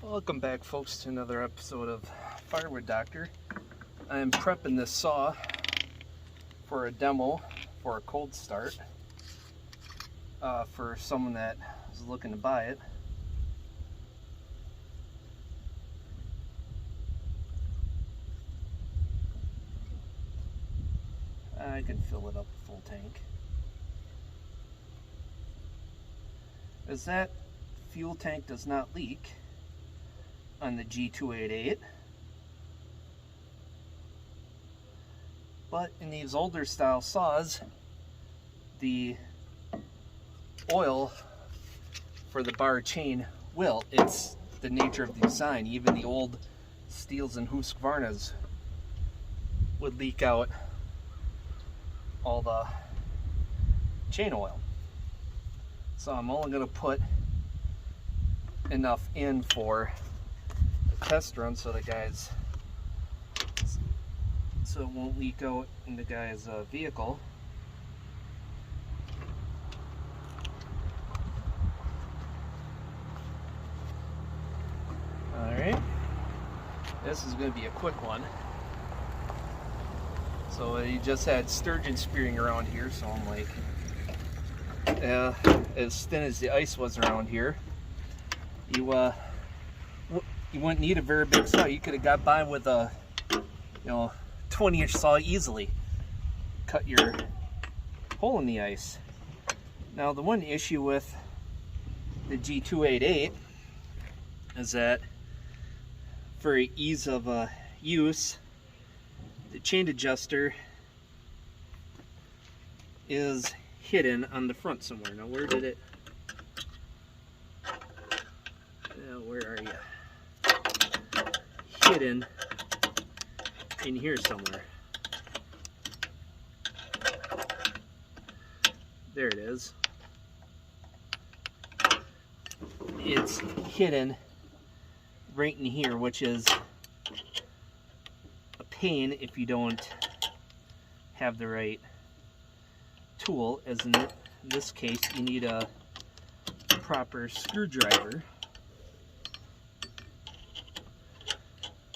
Welcome back, folks, to another episode of Firewood Doctor. I am prepping this saw for a demo for a cold start for someone that is looking to buy it. I can fill it up full tank. As that fuel tank does not leak on the G288, but in these older style saws, the oil for the bar chain will. It's the nature of the design. Even the old Steels and Husqvarnas would leak out all the chain oil. So I'm only going to put enough in for a test run so it won't leak out in the guy's vehicle. Alright, this is going to be a quick one. So he just had sturgeon spearing around here, so I'm like, as thin as the ice was around here, you wouldn't need a very big saw. You could have got by with a 20-inch saw easily. Cut your hole in the ice. Now the one issue with the G288 is that for ease of use, the chain adjuster is hidden on the front somewhere. Now where did it? Where are you? Hidden in here somewhere. There it is. It's hidden right in here, which is a pain if you don't have the right tool, as in this case you need a proper screwdriver,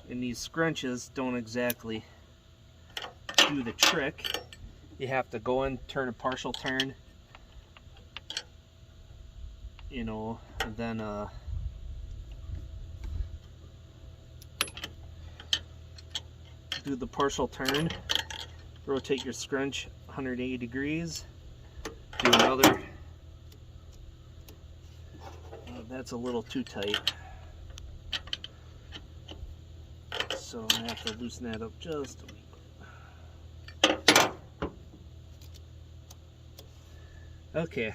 and these scrunches don't exactly do the trick. You have to go in, turn a partial turn, and then do the partial turn, rotate your scrunch 180 degrees, do another. That's a little too tight, so I have to loosen that up just a wee bit. Okay,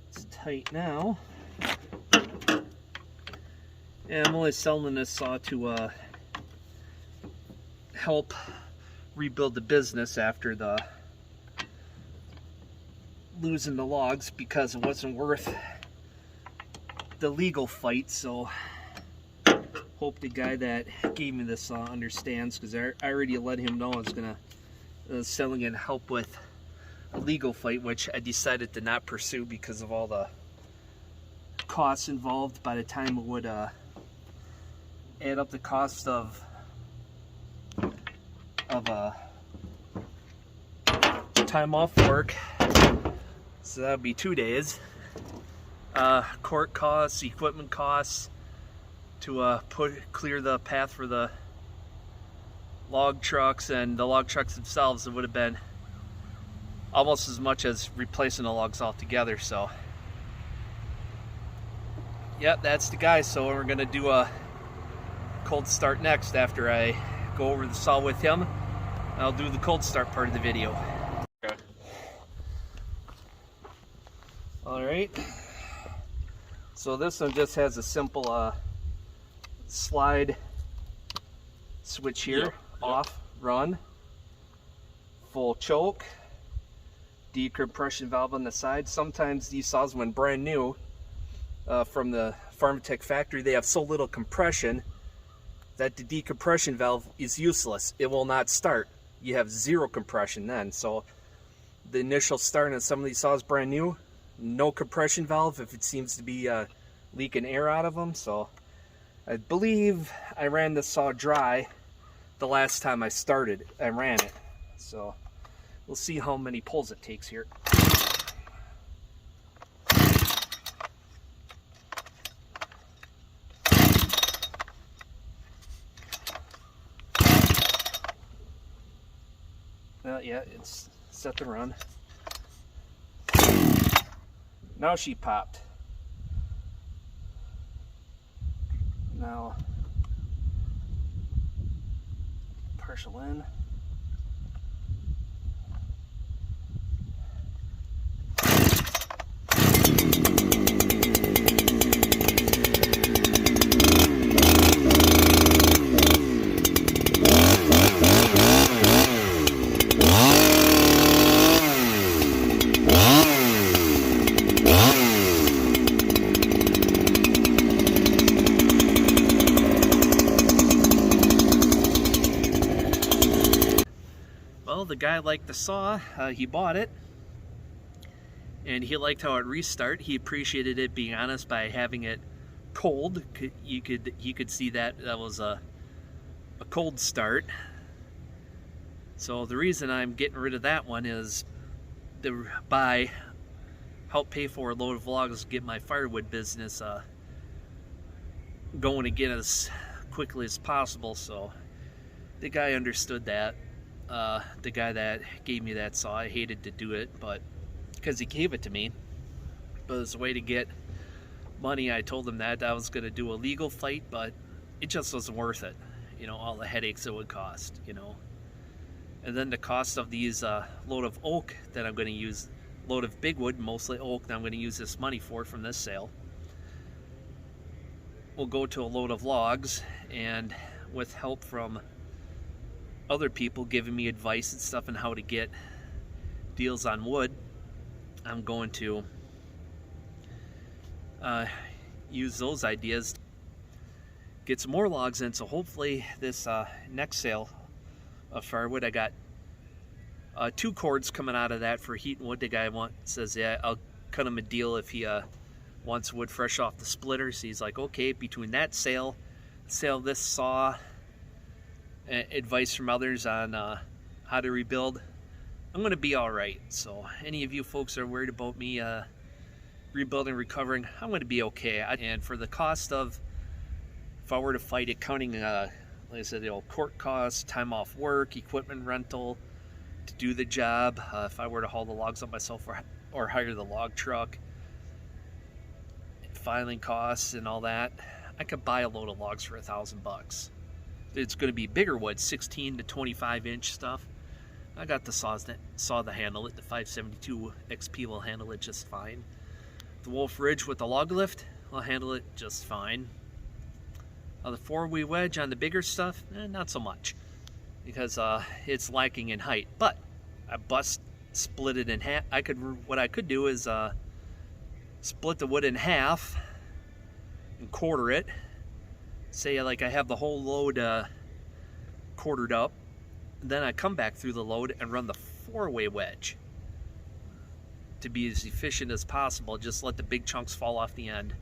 it's tight now. And I'm only selling this saw to help rebuild the business after the losing the logs, because it wasn't worth the legal fight. So hope the guy that gave me this saw understands, because I already let him know I was gonna selling it and help with a legal fight, which I decided to not pursue because of all the costs involved. By the time it would add up the cost of time off work, so that would be 2 days, court costs, equipment costs to clear the path for the log trucks, and the log trucks themselves, it would have been almost as much as replacing the logs altogether. So yep, that's the guy. So we're gonna do a cold start next after I go over the saw with him. I'll do the cold start part of the video. Okay. Alright, so this one just has a simple slide switch here. Yep. Off, run, full choke, decompression valve on the side. Sometimes these saws, when brand new from the Pharmatech factory, they have so little compression that the decompression valve is useless. It will not start. You have zero compression then. So the initial start on some of these saws brand new, no compression valve if it seems to be leaking air out of them. So I believe I ran the saw dry the last time I ran it. So we'll see how many pulls it takes here. Yeah, it's set to run. Now she popped. Now, partial in. Well, the guy liked the saw. He bought it, and he liked how it restarted. He appreciated it being honest by having it cold. He could see that was a cold start. So the reason I'm getting rid of that one is to help pay for a load of logs, get my firewood business going again as quickly as possible. So the guy understood that. The guy that gave me that saw, I hated to do it, but because he gave it to me, but as a way to get money, I told him that I was going to do a legal fight, but it just wasn't worth it. You know, all the headaches it would cost, you know. And then the cost of these load of oak that I'm going to use, load of big wood, mostly oak, that I'm going to use this money for from this sale, will go to a load of logs. And with help from other people giving me advice and stuff on how to get deals on wood, I'm going to use those ideas to get some more logs in. So hopefully this next sale of firewood, I got 2 cords coming out of that for heat and wood. The guy says, yeah, I'll cut him a deal if he wants wood fresh off the splitter. So he's like, okay, between that sale of this saw, advice from others on how to rebuild, I'm going to be all right. So any of you folks are worried about me rebuilding, recovering, I'm going to be okay. And for the cost of, if I were to fight it, counting, like I said, you know, court costs, time off work, equipment rental to do the job, if I were to haul the logs up myself or hire the log truck, filing costs and all that, I could buy a load of logs for $1,000. It's going to be bigger wood, 16 to 25 inch stuff. I got the saw to handle it. The 572 XP will handle it just fine. The Wolf Ridge with the log lift will handle it just fine. The 4-way wedge on the bigger stuff, not so much, because it's lacking in height. But I split it in half. What I could do is split the wood in half and quarter it. Say like I have the whole load quartered up, then I come back through the load and run the 4-way wedge to be as efficient as possible. Just let the big chunks fall off the end,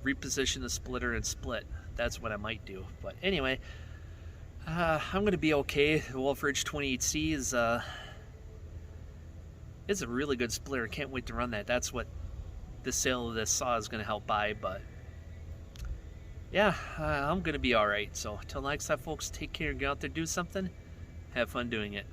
reposition the splitter and split. That's what I might do. But anyway, I'm gonna be okay. The Wolf Ridge 28C is it's a really good splitter. Can't wait to run that. That's what the sale of this saw is gonna help buy. But yeah, I'm gonna be all right. So till next time, folks, take care and get out there, do something, have fun doing it.